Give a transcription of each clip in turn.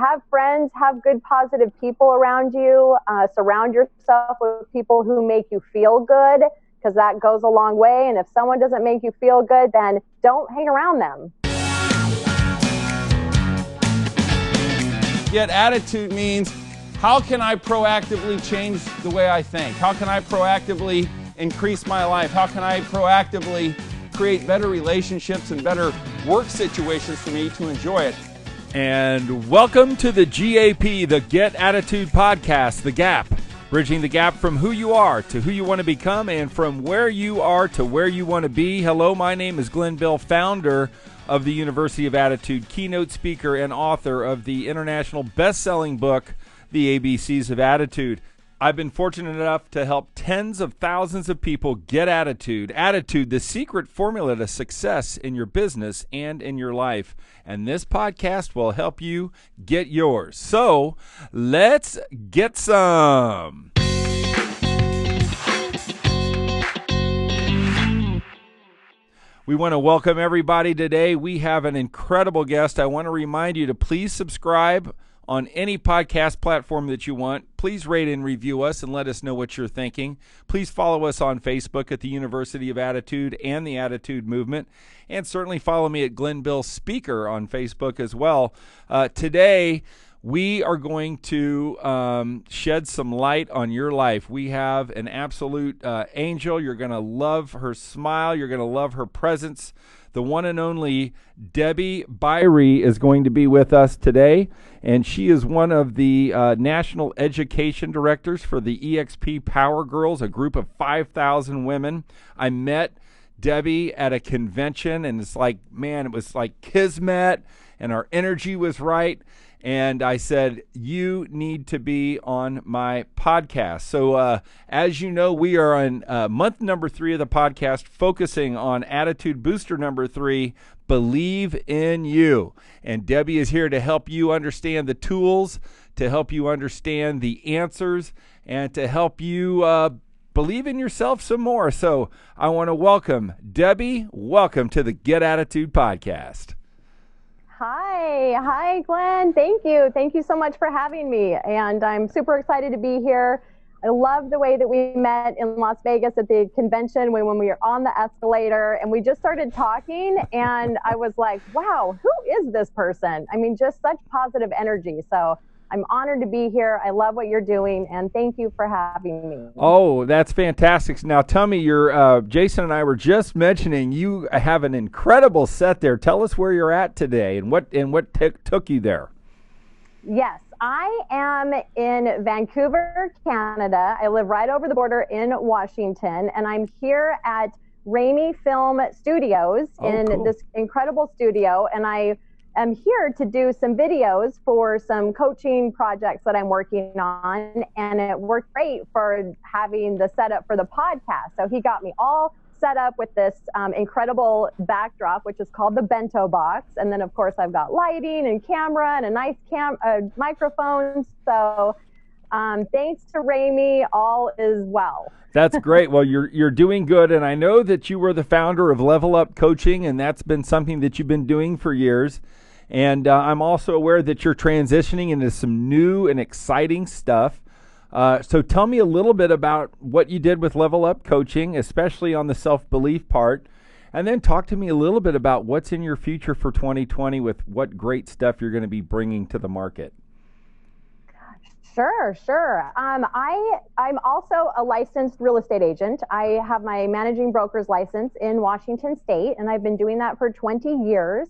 have friends, have good positive people around you, surround yourself with people who make you feel good, because that goes a long way. And if someone doesn't make you feel good, then don't hang around them. Yet attitude means, how can I proactively change the way I think? How can I proactively increase my life? How can I proactively create better relationships and better work situations for me to enjoy it? And welcome to the GAP, the Get Attitude Podcast, The Gap, bridging the gap from who you are to who you want to become and from where you are to where you want to be. Hello, my name is Glenn Bill, founder of the University of Attitude, keynote speaker and author of the international best-selling book, The ABCs of Attitude. I've been fortunate enough to help tens of thousands of people get attitude. Attitude, the secret formula to success in your business and in your life. And this podcast will help you get yours. So, let's get some. We want to welcome everybody today. We have an incredible guest. I want to remind you to please subscribe on any podcast platform that you want. Please rate and review us and let us know what you're thinking. Please follow us on Facebook at the University of Attitude and the Attitude Movement. And certainly follow me at Glenn Bill Speaker on Facebook as well. Today, we are going to shed some light on your life. We have an absolute angel. You're going to love her smile. You're going to love her presence. The one and only Debbie Biery is going to be with us today, and she is one of the national education directors for the EXP Power Girls, a group of 5,000 women. I met Debbie at a convention, and it's like, man, it was like kismet, and our energy was right. And I said, you need to be on my podcast. So as you know, we are on month number 3 of the podcast, focusing on Attitude Booster number 3, Believe in You. And Debbie is here to help you understand the tools, to help you understand the answers, and to help you believe in yourself some more. So I want to welcome Debbie. Welcome to the Get Attitude Podcast. Hi, Glenn. Thank you. Thank you so much for having me. And I'm super excited to be here. I love the way that we met in Las Vegas at the convention when we were on the escalator and we just started talking. And I was like, wow, who is this person? I mean, just such positive energy. So I'm honored to be here. I love what you're doing, and thank you for having me. Oh, that's fantastic. Now, tell me, Jason and I were just mentioning you have an incredible set there. Tell us where you're at today and what took you there. Yes, I am in Vancouver, Canada. I live right over the border in Washington, and I'm here at Raimi Film Studios in this incredible studio, and I'm here to do some videos for some coaching projects that I'm working on, and it worked great for having the setup for the podcast. So he got me all set up with this incredible backdrop, which is called the bento box. And then, of course, I've got lighting and camera and a nice microphone. So thanks to Raimi, all is well. That's great. Well, you're doing good, and I know that you were the founder of Level Up Coaching, and that's been something that you've been doing for years. And I'm also aware that you're transitioning into some new and exciting stuff. So tell me a little bit about what you did with Level Up Coaching, especially on the self-belief part. And then talk to me a little bit about what's in your future for 2020 with what great stuff you're going to be bringing to the market. Sure. I'm also a licensed real estate agent. I have my managing broker's license in Washington State, and I've been doing that for 20 years.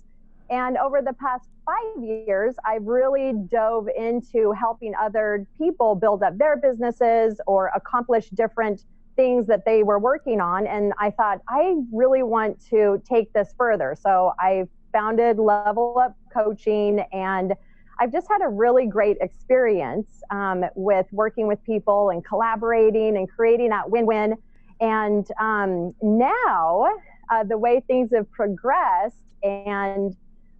And over the past 5 years, I've really dove into helping other people build up their businesses or accomplish different things that they were working on. And I thought, I really want to take this further. So I founded Level Up Coaching, and I've just had a really great experience with working with people and collaborating and creating that win-win. And now the way things have progressed, and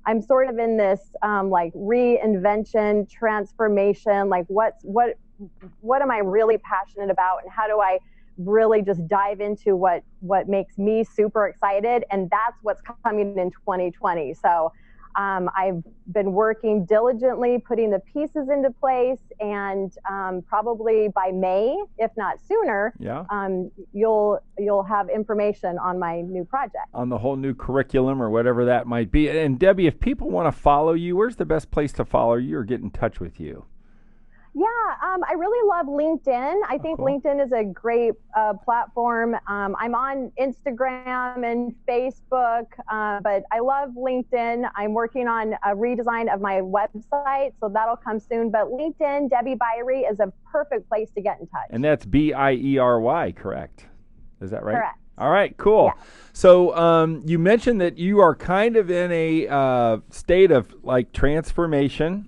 I'm sort of in this like reinvention, transformation, like what am I really passionate about, and how do I really just dive into what makes me super excited? And that's what's coming in 2020. So I've been working diligently, putting the pieces into place, and probably by May, if not sooner, you'll have information on my new project. On the whole new curriculum or whatever that might be. And Debbie, if people want to follow you, where's the best place to follow you or get in touch with you? Yeah, I really love LinkedIn. I think LinkedIn is a great platform. I'm on Instagram and Facebook, but I love LinkedIn. I'm working on a redesign of my website, so that'll come soon. But LinkedIn, Debbie Biery, is a perfect place to get in touch. And that's Biery, correct? Is that right? Correct. All right, cool. Yeah. So you mentioned that you are kind of in a state of like transformation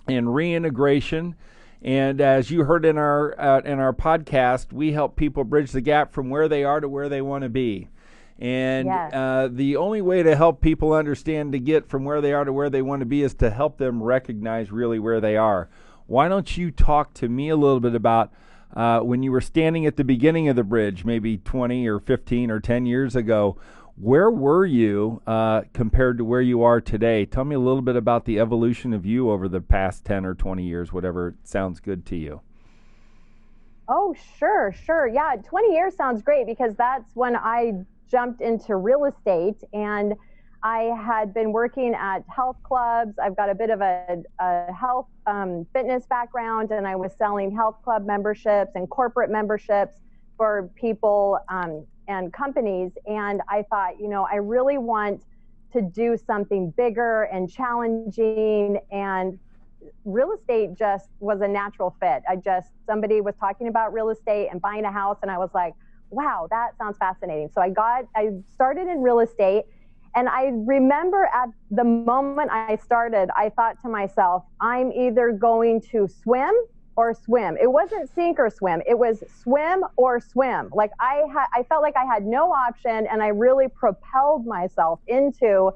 and reintegration, and as you heard in our podcast, we help people bridge the gap from where they are to where they want to be. And the only way to help people understand to get from where they are to where they want to be is to help them recognize really where they are. Why don't you talk to me a little bit about when you were standing at the beginning of the bridge, maybe 20 or 15 or 10 years ago, where were you compared to where you are today? Tell me a little bit about the evolution of you over the past 10 or 20 years, whatever sounds good to you. Oh, sure. Yeah, 20 years sounds great because that's when I jumped into real estate, and I had been working at health clubs. I've got a bit of a health fitness background, and I was selling health club memberships and corporate memberships for people and companies. And I thought, I really want to do something bigger and challenging, and real estate just was a natural fit. Somebody was talking about real estate and buying a house, and I was like, wow, that sounds fascinating. So I started in real estate, and I remember at the moment I started, I thought to myself, I'm either going to swim or swim. It wasn't sink or swim. It was swim or swim. Like I felt like I had no option, and I really propelled myself into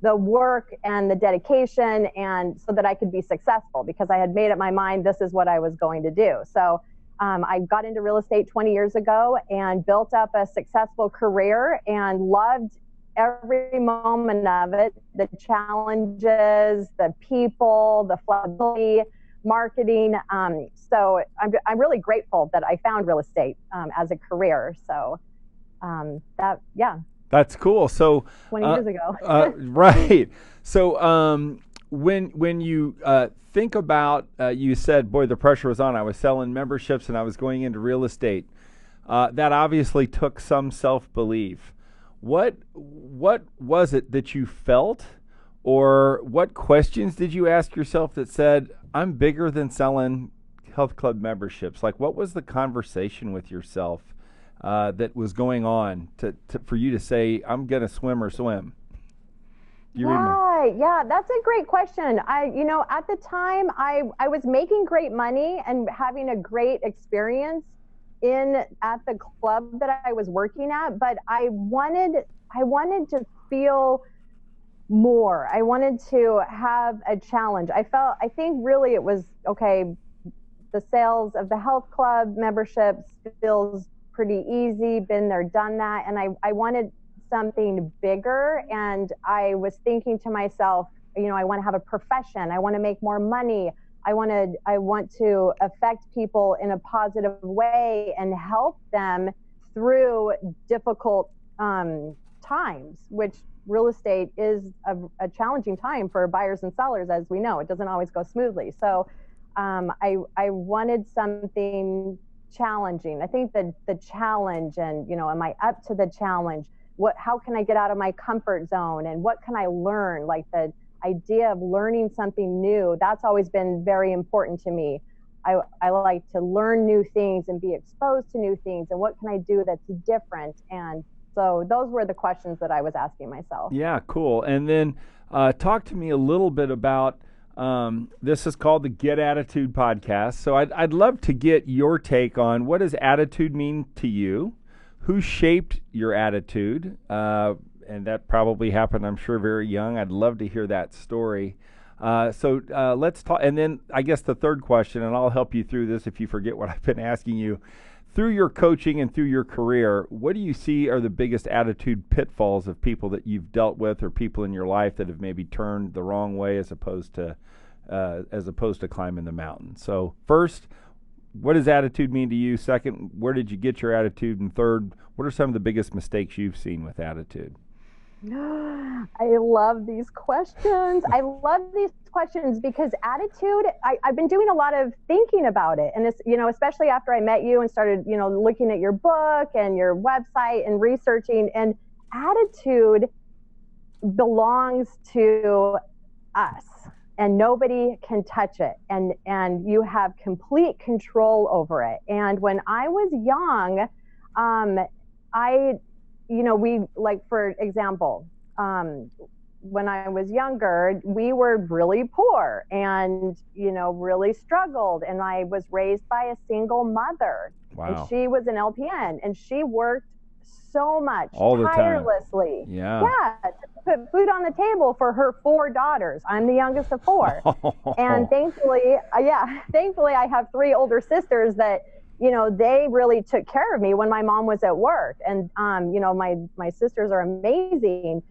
the work and the dedication, and so that I could be successful, because I had made up my mind this is what I was going to do. So I got into real estate 20 years ago and built up a successful career and loved every moment of it, the challenges, the people, the flexibility, marketing. So I'm really grateful that I found real estate as a career. So that's cool. So 20 years ago. Right. So when you think about, you said, boy, the pressure was on. I was selling memberships and I was going into real estate. That obviously took some self-belief. What was it that you felt, or what questions did you ask yourself that said, I'm bigger than selling health club memberships? Like, what was the conversation with yourself that was going on for you to say, I'm going to swim or swim? Yeah, that's a great question. At the time I was making great money and having a great experience at the club that I was working at, but I wanted to feel more. I wanted to have a challenge. I think really it was, okay, the sales of the health club memberships feels pretty easy, been there, done that. And I wanted something bigger. And I was thinking to myself, I want to have a profession. I want to make more money. I want to affect people in a positive way and help them through difficult times, which real estate is a challenging time for buyers and sellers, as we know. It doesn't always go smoothly. So I wanted something challenging. I think that the challenge, and am I up to the challenge? How can I get out of my comfort zone, and what can I learn? Like the idea of learning something new, that's always been very important to me. I like to learn new things and be exposed to new things, and what can I do that's different? And so those were the questions that I was asking myself. Yeah, cool. And then talk to me a little bit about, this is called the Get Attitude podcast. So I'd love to get your take on, what does attitude mean to you? Who shaped your attitude? And that probably happened, I'm sure, very young. I'd love to hear that story. So let's talk. And then I guess the third question, and I'll help you through this if you forget what I've been asking you. through your coaching and through your career, what do you see are the biggest attitude pitfalls of people that you've dealt with, or people in your life that have maybe turned the wrong way as opposed to climbing the mountain? So first, what does attitude mean to you? Second, where did you get your attitude? And third, what are some of the biggest mistakes you've seen with attitude? I love these questions. I love these questions because attitude, I've been doing a lot of thinking about it. And it's, especially after I met you and started, looking at your book and your website and researching, and attitude belongs to us and nobody can touch it. And you have complete control over it. And when I was young, for example, when I was younger, we were really poor and, really struggled. And I was raised by a single mother. Wow. And she was an LPN and she worked so much, all the tirelessly. Time. Yeah. To put food on the table for her 4 daughters. I'm the youngest of 4. And thankfully I have 3 older sisters that, they really took care of me when my mom was at work. And, my sisters are amazing.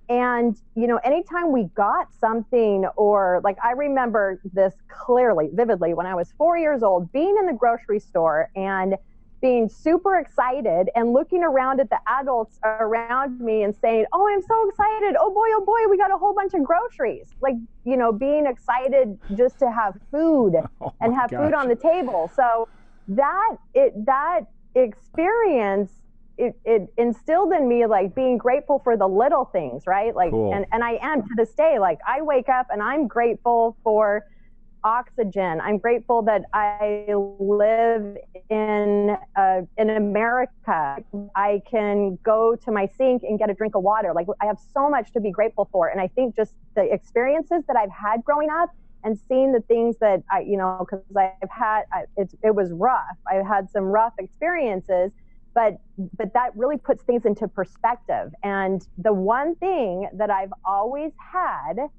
And, anytime we got something, or like, I remember this clearly, vividly, when I was 4 years old, being in the grocery store and being super excited and looking around at the adults around me and saying, "Oh, I'm so excited. Oh boy, we got a whole bunch of groceries." Like, being excited just to have food and have food on the table. So that experience, it instilled in me, like, being grateful for the little things, right? Like, cool. and I am to this day. Like, I wake up and I'm grateful for oxygen. I'm grateful that I live in America. I can go to my sink and get a drink of water. Like, I have so much to be grateful for. And I think just the experiences that I've had growing up and seeing the things that because I've had, it was rough. I've had some rough experiences, but that really puts things into perspective. And the one thing that I've always had,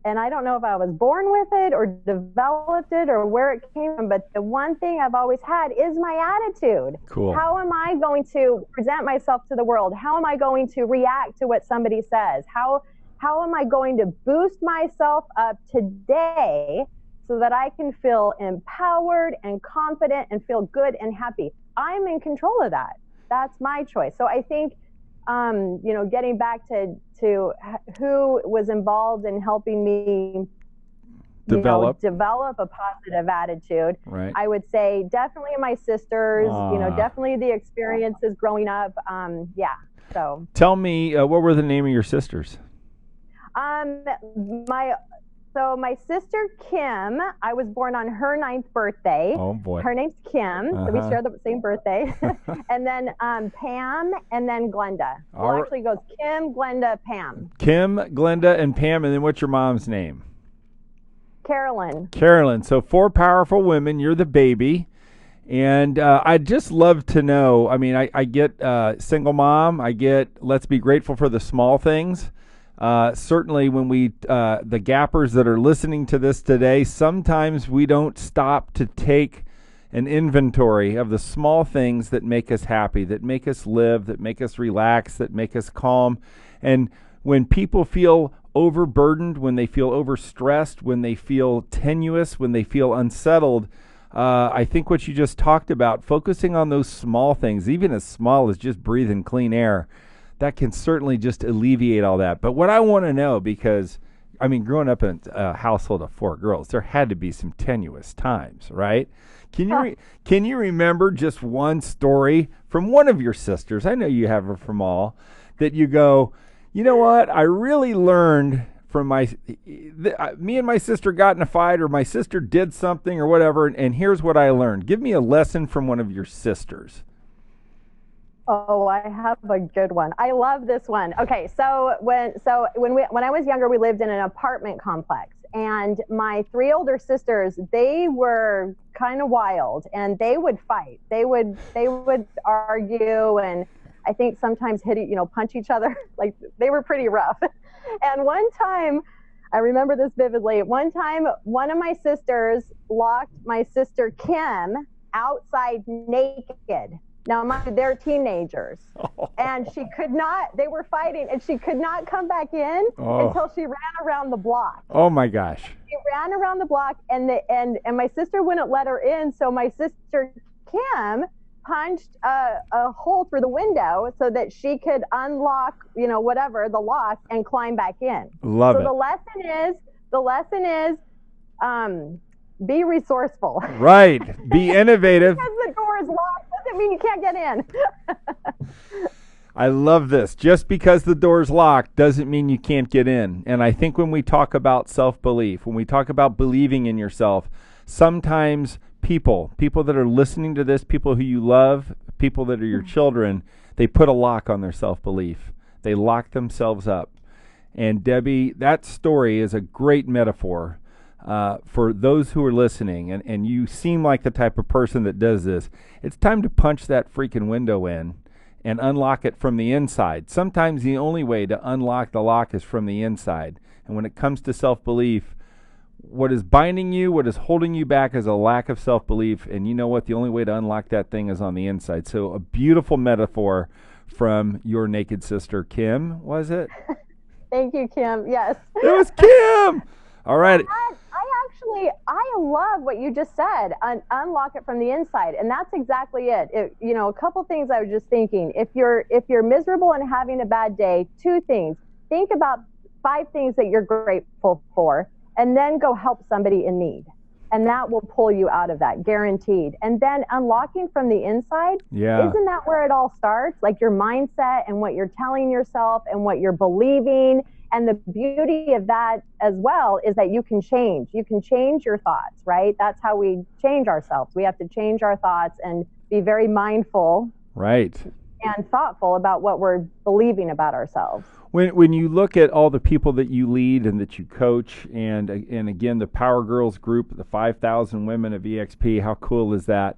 and I don't know if I was born with it or developed it or where it came from, but the one thing I've always had is my attitude. Cool. How am I going to present myself to the world? How am I going to react to what somebody says? How am I going to boost myself up today so that I can feel empowered and confident and feel good and happy? I'm in control of that. That's my choice. So I think, getting back to who was involved in helping me develop a positive attitude, right. I would say definitely my sisters, definitely the experiences growing up. So tell me, what were the name of your sisters? My sister Kim, I was born on her 9th birthday. Oh boy. Her name's Kim, so we share the same birthday. And then Pam, and then Glenda. Actually goes Kim, Glenda, Pam. Kim, Glenda, and Pam, and then what's your mom's name? Carolyn. So 4 powerful women. You're the baby. And I'd just love to know, I get single mom. I get let's be grateful for the small things. Certainly when the gappers that are listening to this today, sometimes we don't stop to take an inventory of the small things that make us happy, that make us live, that make us relax, that make us calm. And when people feel overburdened, when they feel overstressed, when they feel tenuous, when they feel unsettled, I think what you just talked about, focusing on those small things, even as small as just breathing clean air, that can certainly just alleviate all that. But what I want to know, because, growing up in a household of 4 girls, there had to be some tenuous times, right? Can you remember just one story from one of your sisters? I know you have her from all, that you go, you know what? I really learned from me and my sister got in a fight, or my sister did something or whatever, and here's what I learned. Give me a lesson from one of your sisters. Oh, I have a good one. I love this one. Okay, so when I was younger, we lived in an apartment complex, and my 3 older sisters, they were kind of wild, and they would fight. They would argue, and I think sometimes punch each other. Like, they were pretty rough. And one time, I remember this vividly. One time, one of my sisters locked my sister Kim outside naked. Now, they're teenagers, and they were fighting, and she could not come back in until she ran around the block. Oh my gosh. She ran around the block, and my sister wouldn't let her in, so my sister Kim punched a hole through the window so that she could unlock, the lock and climb back in. Love it. The lesson is, be resourceful. Right. Be innovative. Because the door is locked doesn't mean you can't get in. I love this. Just because the door's locked doesn't mean you can't get in. And I think when we talk about self-belief, when we talk about believing in yourself, sometimes people that are listening to this, people who you love, people that are your children, they put a lock on their self-belief. They lock themselves up. And Debbie, that story is a great metaphor for those who are listening, and you seem like the type of person that does this. It's time to punch that freaking window in and unlock it from the inside. Sometimes the only way to unlock the lock is from the inside. And when it comes to self-belief, what is binding you, what is holding you back is a lack of self-belief. And you know what? The only way to unlock that thing is on the inside. So a beautiful metaphor from your naked sister, Kim, was it? Thank you, Kim. Yes. It was Kim. All right. I love what you just said. Unlock it from the inside, and that's exactly it. A couple things I was just thinking. If you're miserable and having a bad day, 2 things. Think about 5 things that you're grateful for, and then go help somebody in need, and that will pull you out of that, guaranteed. And then unlocking from the inside, isn't that where it all starts? Like your mindset and what you're telling yourself and what you're believing. And the beauty of that as well is that you can change. You can change your thoughts, right? That's how we change ourselves. We have to change our thoughts and be very mindful, right, and thoughtful about what we're believing about ourselves. When you look at all the people that you lead and that you coach, and again, the Power Girls group, the 5,000 women of EXP, how cool is that?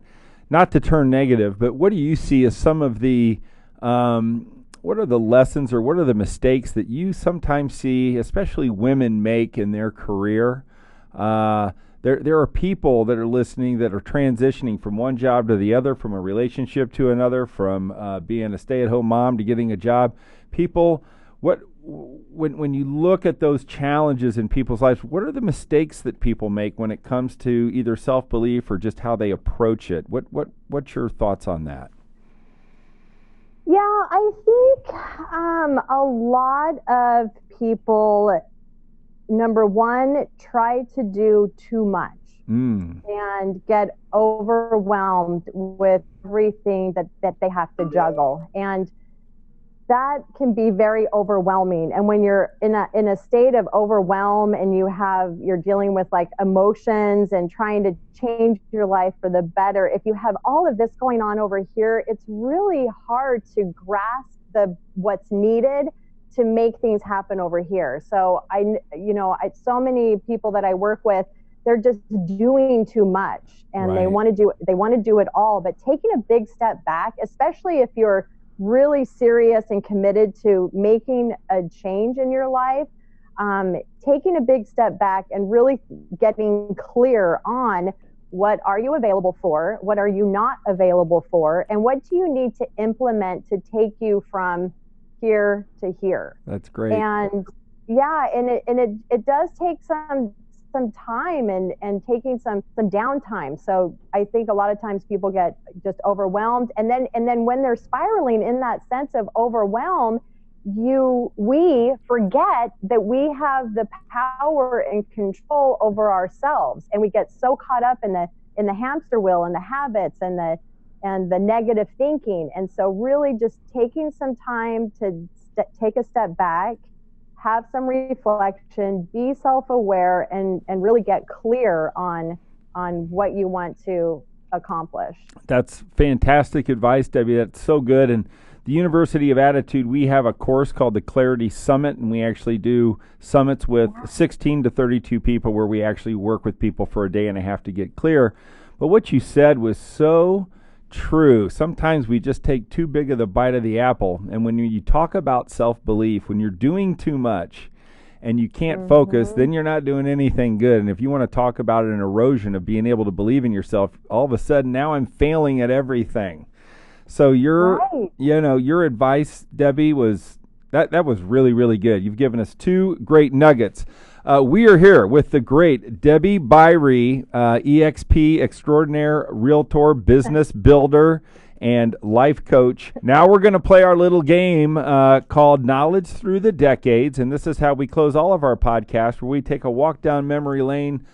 Not to turn negative, but what do you see as some of the what are the lessons or what are the mistakes that you sometimes see, especially women, make in their career? There are people that are listening that are transitioning from one job to the other, from a relationship to another, from being a stay-at-home mom to getting a job. People, when you look at those challenges in people's lives, what are the mistakes that people make when it comes to either self-belief or just how they approach it? What's your thoughts on that? Yeah, I think a lot of people, number one, try to do too much and get overwhelmed with everything that they have to juggle. And that can be very overwhelming. And when you're in a state of overwhelm and you're dealing with like emotions and trying to change your life for the better, if you have all of this going on over here, it's really hard to grasp what's needed to make things happen over here. So so many people that I work with, they're just doing too much, and right. they want to do it all. But taking a big step back, especially if you're really serious and committed to making a change in your life, taking a big step back and really getting clear on what are you available for, what are you not available for, and what do you need to implement to take you from here to here. That's great. And it does take some time and taking some downtime. So I think a lot of times people get just overwhelmed, and then when they're spiraling in that sense of overwhelm, we forget that we have the power and control over ourselves, and we get so caught up in the hamster wheel and the habits and the negative thinking. And so really just taking some time to take a step back, have some reflection, be self-aware, and really get clear on what you want to accomplish. That's fantastic advice, Debbie. That's so good. And the University of Attitude, we have a course called the Clarity Summit, and we actually do summits with 16 to 32 people where we actually work with people for a day and a half to get clear. But what you said was so true. Sometimes we just take too big of the bite of the apple. And when you talk about self-belief, when you're doing too much and you can't focus, then you're not doing anything good. And if you want to talk about an erosion of being able to believe in yourself, all of a sudden now I'm failing at everything. So your advice, Debbie, was that was really, really good. You've given us 2 great nuggets. We are here with the great Debbie Biery, EXP Extraordinaire Realtor, Business Builder, and Life Coach. Now we're going to play our little game called Knowledge Through the Decades, and this is how we close all of our podcasts, where we take a walk down memory lane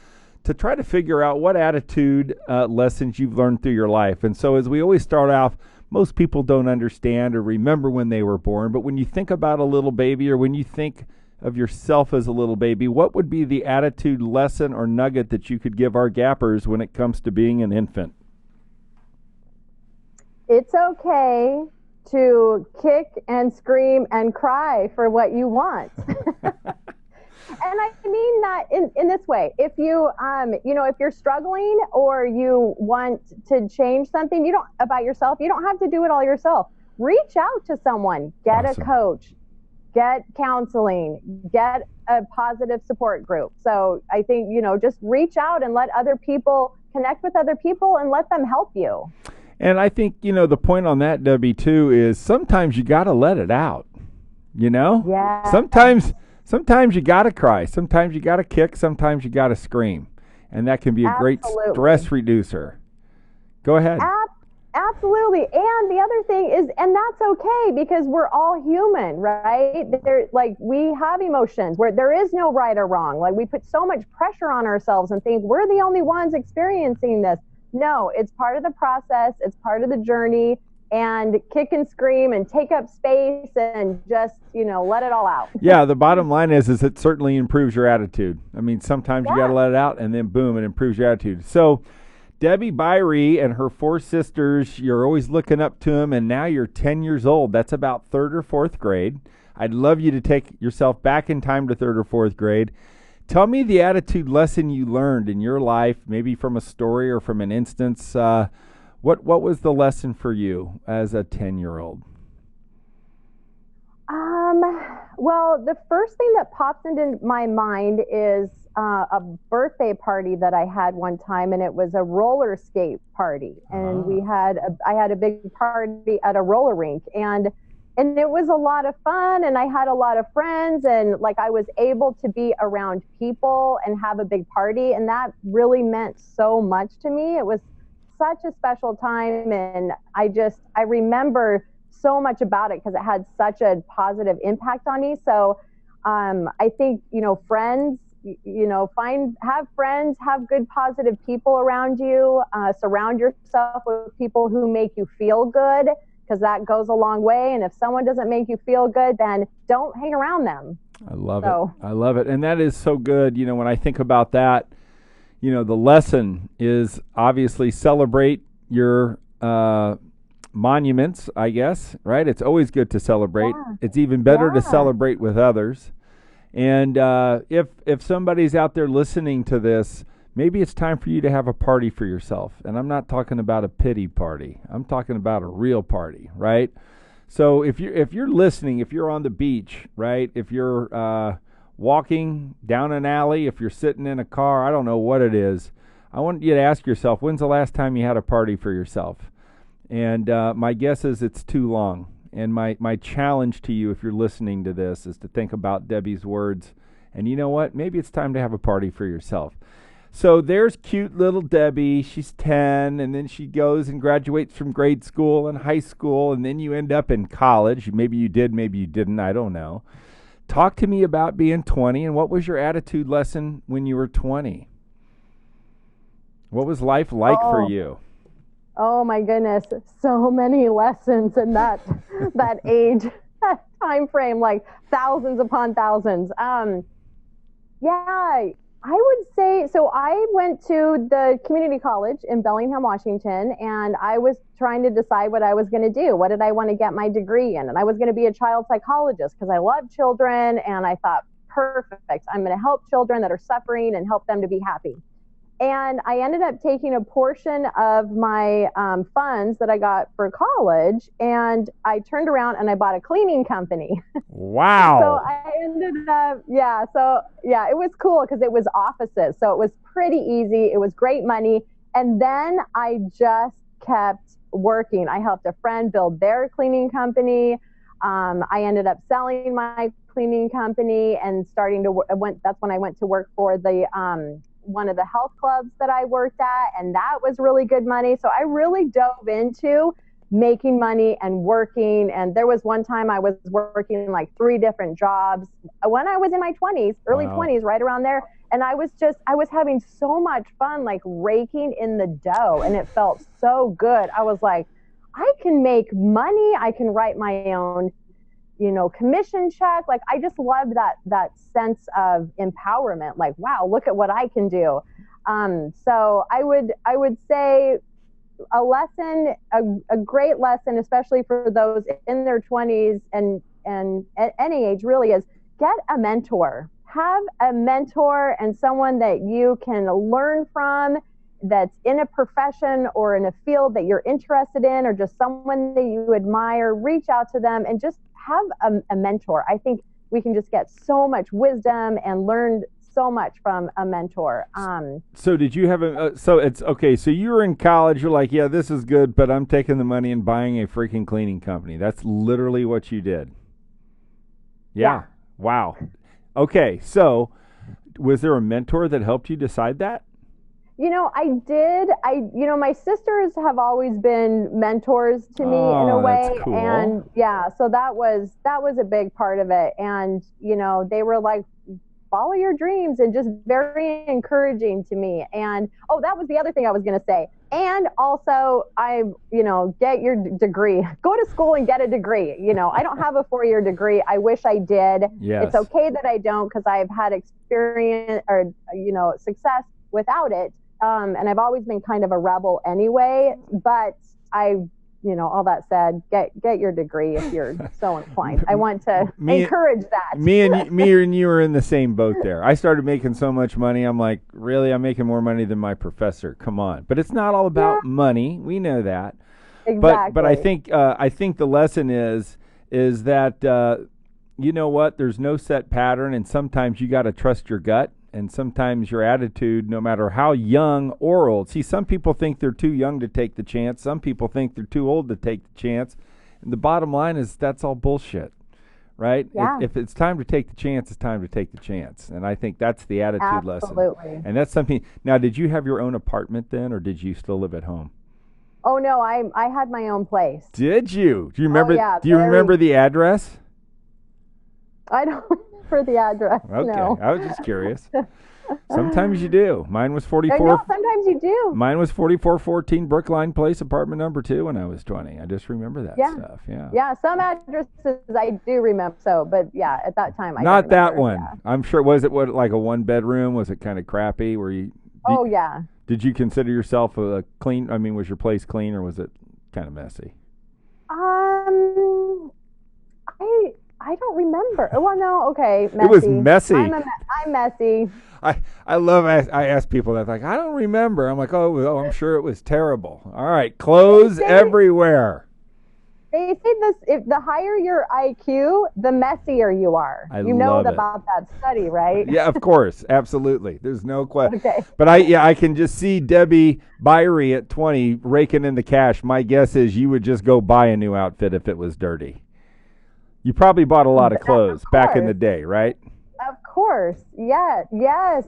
to try to figure out what attitude lessons you've learned through your life. And so as we always start off, most people don't understand or remember when they were born, but when you think about a little baby, or when you think of yourself as a little baby, what would be the attitude lesson or nugget that you could give our gappers when it comes to being an infant? It's okay to kick and scream and cry for what you want. And I mean that in this way. If you, if you're struggling or you want to change something about yourself, you don't have to do it all yourself. Reach out to someone, get a coach, get counseling, get a positive support group. So I think, just reach out and let other people connect with other people and let them help you. And I think, the point on that, Debbie, too, is sometimes you got to let it out, Yeah. Sometimes you got to cry. Sometimes you got to kick. Sometimes you got to scream. And that can be a great stress reducer. Go ahead. Absolutely. And the other thing is, and that's okay, because we're all human, right? We have emotions where there is no right or wrong. Like, we put so much pressure on ourselves and think we're the only ones experiencing this. No, it's part of the process. It's part of the journey. And kick and scream and take up space and just, let it all out. Yeah, the bottom line is it certainly improves your attitude. I mean, sometimes you got to let it out, and then boom, it improves your attitude. So Debbie Biery and her 4 sisters, you're always looking up to them, and now you're 10 years old. That's about 3rd or 4th grade. I'd love you to take yourself back in time to 3rd or 4th grade. Tell me the attitude lesson you learned in your life, maybe from a story or from an instance. What was the lesson for you as a 10-year-old? Well, the first thing that pops into my mind is a birthday party that I had one time, and it was a roller skate party. And I had a big party at a roller rink, and it was a lot of fun, and I had a lot of friends, and I was able to be around people and have a big party, and that really meant so much to me. It was such a special time, and I remember so much about it because it had such a positive impact on me. So I think, friends, have friends, have good positive people around you, surround yourself with people who make you feel good, because that goes a long way. And if someone doesn't make you feel good, then don't hang around them. I love it. I love it. And that is so good. When I think about that, the lesson is obviously celebrate your monuments, I guess, right? It's always good to celebrate. Yeah. It's even better to celebrate with others. And if somebody's out there listening to this, maybe it's time for you to have a party for yourself. And I'm not talking about a pity party. I'm talking about a real party, right? So if you're listening, if you're on the beach, right? If you're walking down an alley, if you're sitting in a car, I don't know what it is. I want you to ask yourself, when's the last time you had a party for yourself? And my guess is it's too long. And my challenge to you, if you're listening to this, is to think about Debbie's words. And you know what? Maybe it's time to have a party for yourself. So there's cute little Debbie. She's 10, and then she goes and graduates from grade school and high school, and then you end up in college. Maybe you did, maybe you didn't. I don't know. Talk to me about being 20, and what was your attitude lesson when you were 20? What was life like for you? Oh my goodness, so many lessons in that age, that time frame, thousands upon thousands. I would say, so I went to the community college in Bellingham, Washington, and I was trying to decide what I was going to do. What did I want to get my degree in? And I was going to be a child psychologist because I love children, and I thought, perfect, I'm going to help children that are suffering and help them to be happy. And I ended up taking a portion of my funds that I got for college, and I turned around and I bought a cleaning company. Wow. So I ended up, it was cool because it was offices. So it was pretty easy. It was great money. And then I just kept working. I helped a friend build their cleaning company. I ended up selling my cleaning company and that's when I went to work for the one of the health clubs that I worked at, and that was really good money. So I really dove into making money and working. And there was one time I was working like 3 different jobs when I was in my 20s, early 20s, right around there. And I was having so much fun, like raking in the dough, and it felt so good. I was like, I can make money. I can write my own, commission check. Like, I just loved that sense of empowerment. Like, wow, look at what I can do. So I would say a lesson, a great lesson, especially for those in their 20s and at any age really, is get a mentor. Have a mentor and someone that you can learn from, that's in a profession or in a field that you're interested in, or just someone that you admire. Reach out to them and just have a mentor. I think we can just get so much wisdom and learn so much from a mentor. So did you have so it's okay, so you were in college, you're like, yeah, this is good, but I'm taking the money and buying a freaking cleaning company. That's literally what you did. Yeah. Wow. Okay, so was there a mentor that helped you decide that? I did. My sisters have always been mentors to me in a way. That's cool. And so that was a big part of it. And, they were like, follow your dreams, and just very encouraging to me. And, that was the other thing I was going to say. And also, get your degree. Go to school and get a degree. I don't have a 4-year degree. I wish I did. Yes. It's okay that I don't, because I've had experience or, success without it. And I've always been kind of a rebel anyway, but all that said, get your degree if you're so inclined. I want to encourage that. Me and you are in the same boat there. I started making so much money. I'm like, really? I'm making more money than my professor. Come on. But it's not all about money. We know that. Exactly. But I think the lesson is that you know what? There's no set pattern, and sometimes you got to trust your gut. And sometimes your attitude, no matter how young or old. See, some people think they're too young to take the chance. Some people think they're too old to take the chance. And the bottom line is that's all bullshit, right? Yeah. If it's time to take the chance, it's time to take the chance. And I think that's the attitude lesson. Absolutely. And that's something. Now, did you have your own apartment then, or did you still live at home? Oh, no, I had my own place. Did you? Do you remember? Do you very... remember the address? I don't for the address. Okay, no. I was just curious. Sometimes you do. Mine was 44. No, sometimes you do. Mine was 4414 Brookline Place, apartment number 2 when I was 20. I just remember that stuff. Yeah. Yeah, some addresses I do remember. So, but at that time I not that remember, one. Yeah. I'm sure. Was it like a 1-bedroom? Was it kind of crappy? Were you? Yeah. Did you consider yourself a clean? I mean, was your place clean or was it kind of messy? I don't remember. Well, no, okay, messy. It was messy. I'm messy. I love. I ask people that, like, I don't remember. I'm like, oh, I'm sure it was terrible. All right, clothes everywhere. They say this: if the higher your IQ, the messier you are. I you know love about that study, right? Yeah, of course, absolutely. There's no question. Okay. But I can just see Debbie Biery at 20 raking in the cash. My guess is you would just go buy a new outfit if it was dirty. You probably bought a lot of clothes back in the day, right? Of course. Yeah. Yes.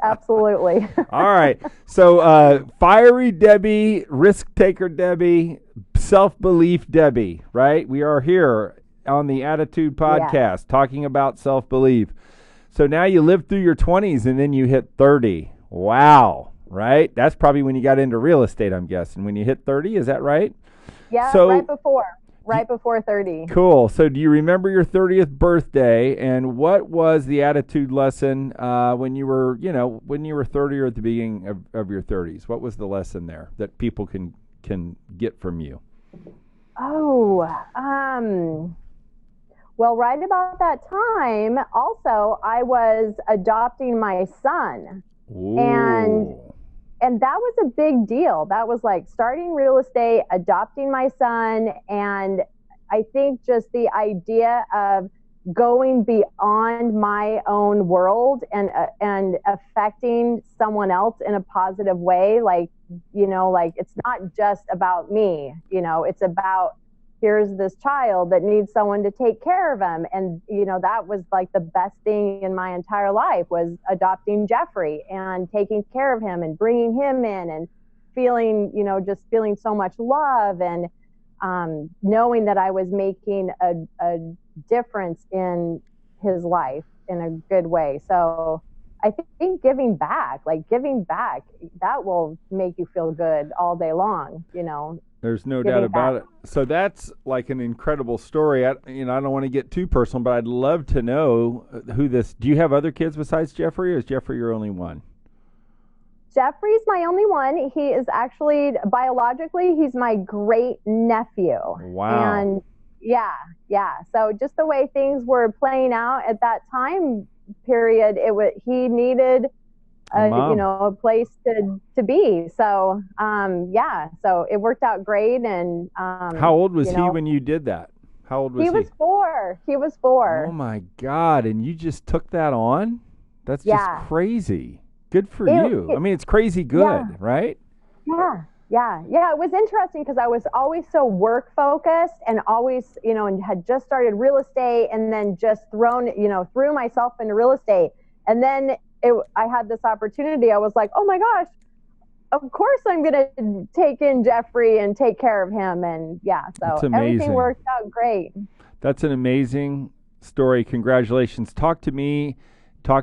Absolutely. All right. So fiery Debbie, risk taker Debbie, self-belief Debbie, right? We are here on the Attitude Podcast talking about self-belief. So now you lived through your 20s and then you hit 30. Wow. Right? That's probably when you got into real estate, I'm guessing. When you hit 30, is that right? Yeah, so, right before 30. Cool. So do you remember your 30th birthday, and what was the attitude lesson when you were 30 or at the beginning of your 30s? What was the lesson there that people can get from you? Well, right about that time, also, I was adopting my son. Ooh. And and that was a big deal. That was like starting real estate, adopting my son, and I think just the idea of going beyond my own world and affecting someone else in a positive way. Like, like it's not just about me, it's about, here's this child that needs someone to take care of him. And, that was like the best thing in my entire life, was adopting Jeffrey and taking care of him and bringing him in and feeling, just feeling so much love, and knowing that I was making a difference in his life in a good way. So I think giving back, that will make you feel good all day long, There's no doubt about it. So that's like an incredible story. I don't want to get too personal, but I'd love to know do you have other kids besides Jeffrey, or is Jeffrey your only one? Jeffrey's my only one. He is actually, biologically, he's my great nephew. Wow. And yeah. So just the way things were playing out at that time period, he needed a place to be. So, so it worked out great. And how old was he when you did that? How old was he? He was 4. He was 4. Oh my God. And you just took that on? That's just crazy. Good for you. I mean, it's crazy good, right? Yeah. It was interesting because I was always so work focused and always, and had just started real estate, and then just threw myself into real estate. And then I had this opportunity. I was like, oh my gosh, of course I'm going to take in Jeffrey and take care of him. And so everything worked out great. That's an amazing story. Congratulations. Talk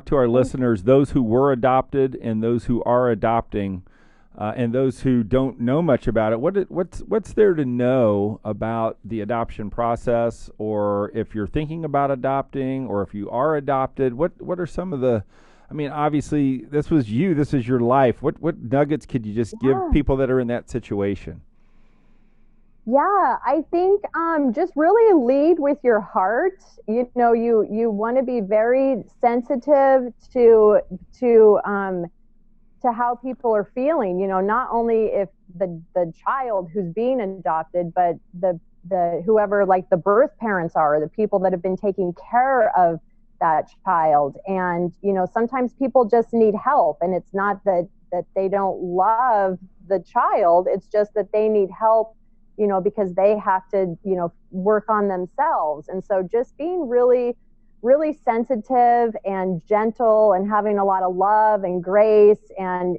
to our listeners, those who were adopted and those who are adopting, and those who don't know much about it. What's there to know about the adoption process, or if you're thinking about adopting, or if you are adopted? What are some of the, obviously this was you, this is your life. What nuggets could you just give people that are in that situation? Yeah, I think just really lead with your heart. You want to be very sensitive to how people are feeling. Not only if the child who's being adopted, but the whoever, like the birth parents are, or the people that have been taking care of that child. And sometimes people just need help, and it's not that they don't love the child. It's just that they need help, because they have to, work on themselves. And so just being really, really sensitive and gentle, and having a lot of love and grace, and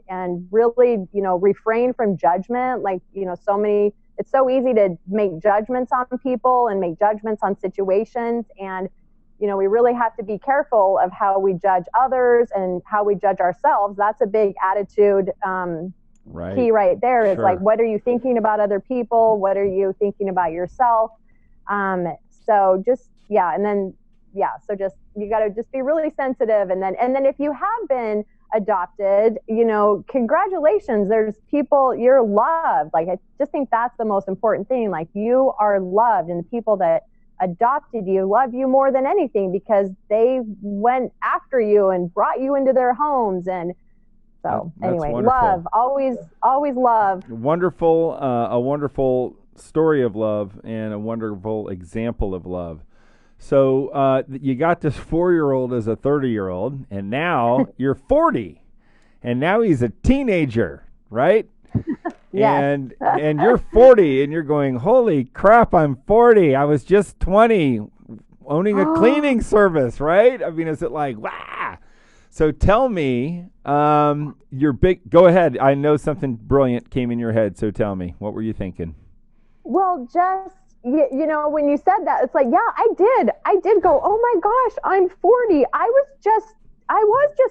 really, refrain from judgment. Like, it's so easy to make judgments on people and make judgments on situations. And, we really have to be careful of how we judge others and how we judge ourselves. That's a big attitude, key right there. It's like, what are you thinking about other people? What are you thinking about yourself? So just, so just, you got to just be really sensitive. And then if you have been adopted, congratulations, there's people, you're loved. Like, I just think that's the most important thing. Like, you are loved, and the people that adopted you love you more than anything, because they went after you and brought you into their homes. And so anyway, love, always love. Wonderful, a wonderful story of love, and a wonderful example of love. So you got this 4-year-old as a 30-year-old, and now you're 40, and now he's a teenager, right? Yes. And you're 40, and you're going, holy crap, I'm 40. I was just 20, owning a cleaning service, right? Is it like, wow? So tell me, go ahead. I know something brilliant came in your head, so tell me, what were you thinking? Well, just, when you said that, it's like, yeah, I did go, oh my gosh, I'm 40. I was just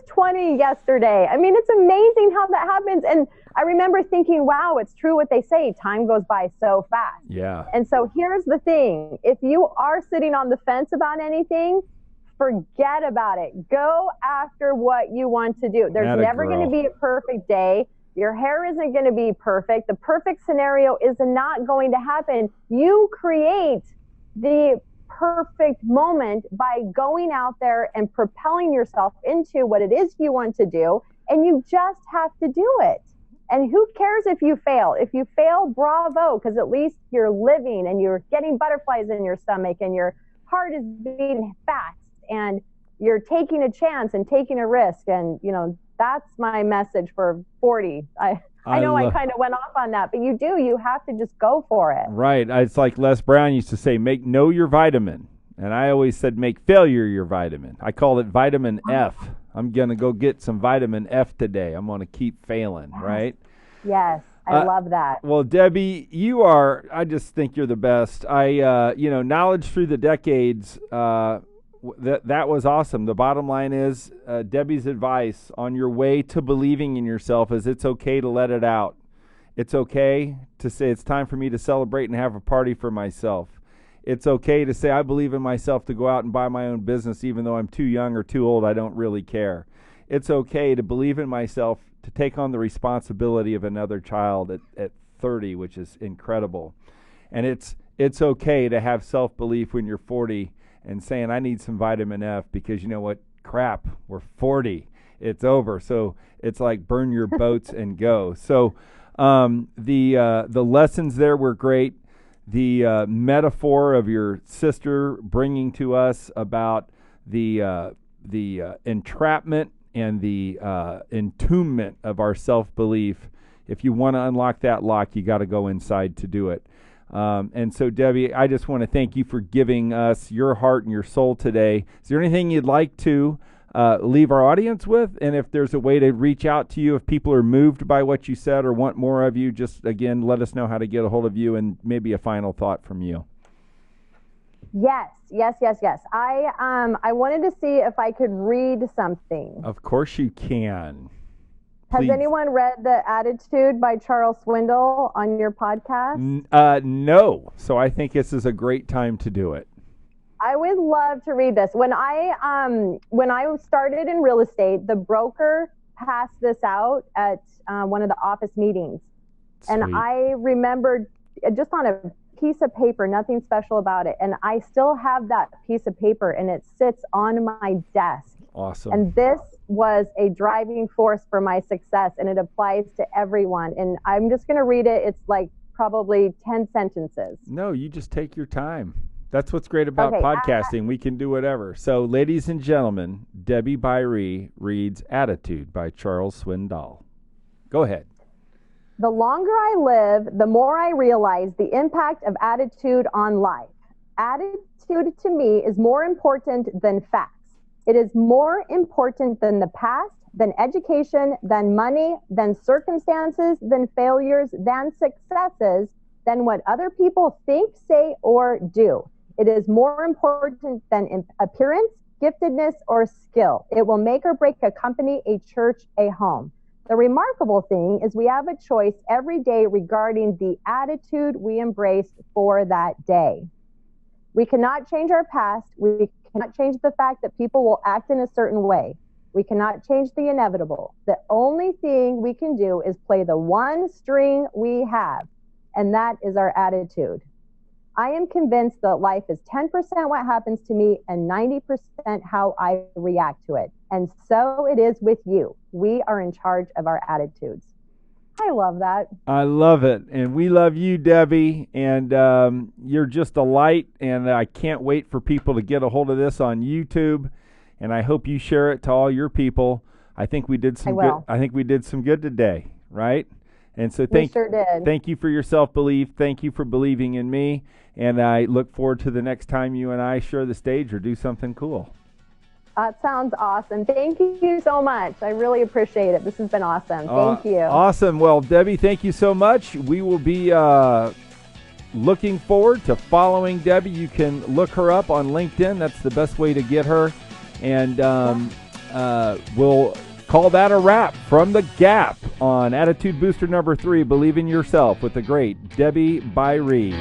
20 yesterday. It's amazing how that happens. And I remember thinking, wow, it's true what they say. Time goes by so fast. Yeah. And so here's the thing. If you are sitting on the fence about anything, forget about it. Go after what you want to do. There's never going to be a perfect day. Your hair isn't going to be perfect. The perfect scenario is not going to happen. You create the perfect moment by going out there and propelling yourself into what it is you want to do. And you just have to do it. And who cares if you fail? If you fail, bravo, because at least you're living and you're getting butterflies in your stomach and your heart is beating fast and you're taking a chance and taking a risk. And, that's my message for 40. I know I kind of went off on that, but you have to just go for it. Right. It's like Les Brown used to say, know your vitamin. And I always said, make failure your vitamin. I call it vitamin F. I'm going to go get some vitamin F today. I'm going to keep failing, right? Yes, I love that. Well, Debbie, I just think you're the best. Knowledge through the decades, that was awesome. The bottom line is Debbie's advice on your way to believing in yourself is it's okay to let it out. It's okay to say it's time for me to celebrate and have a party for myself. It's okay to say I believe in myself to go out and buy my own business even though I'm too young or too old. I don't really care. It's okay to believe in myself to take on the responsibility of another child at 30, which is incredible. And it's okay to have self-belief when you're 40 and saying I need some vitamin F because you know what? Crap, we're 40. It's over. So it's like burn your boats and go. So the lessons there were great. The metaphor of your sister bringing to us about the entrapment and the entombment of our self-belief. If you want to unlock that lock, you got to go inside to do it. And so, Debbie, I just want to thank you for giving us your heart and your soul today. Is there anything you'd like to leave our audience with? And if there's a way to reach out to you, if people are moved by what you said or want more of you, just, again, let us know how to get a hold of you and maybe a final thought from you. Yes. I wanted to see if I could read something. Of course you can. Has anyone read The Attitude by Charles Swindoll on your podcast? No. So I think this is a great time to do it. I would love to read this. When I started in real estate, the broker passed this out at one of the office meetings. Sweet. And I remembered just on a piece of paper, nothing special about it. And I still have that piece of paper and it sits on my desk. Awesome. And this was a driving force for my success and it applies to everyone. And I'm just going to read it. It's like probably 10 sentences. No, you just take your time. That's what's great about podcasting. We can do whatever. So, ladies and gentlemen, Debbie Biery reads Attitude by Charles Swindoll. Go ahead. The longer I live, the more I realize the impact of attitude on life. Attitude to me is more important than facts. It is more important than the past, than education, than money, than circumstances, than failures, than successes, than what other people think, say, or do. It is more important than appearance, giftedness, or skill. It will make or break a company, a church, a home. The remarkable thing is we have a choice every day regarding the attitude we embrace for that day. We cannot change our past. We cannot change the fact that people will act in a certain way. We cannot change the inevitable. The only thing we can do is play the one string we have, and that is our attitude. I am convinced that life is 10% what happens to me and 90% how I react to it. And so it is with you. We are in charge of our attitudes. I love that. I love it. And we love you, Debbie. And you're just a light. And I can't wait for people to get a hold of this on YouTube. And I hope you share it to all your people. I think we did some good. I think we did some good today, right? And so thank you for your self-belief. Thank you for believing in me. And I look forward to the next time you and I share the stage or do something cool. That sounds awesome. Thank you so much. I really appreciate it. This has been awesome. Thank you. Awesome. Well, Debbie, thank you so much. We will be looking forward to following Debbie. You can look her up on LinkedIn. That's the best way to get her. And we'll call that a wrap from The Gap on Attitude Booster number 3, Believe in Yourself, with the great Debbie Biery.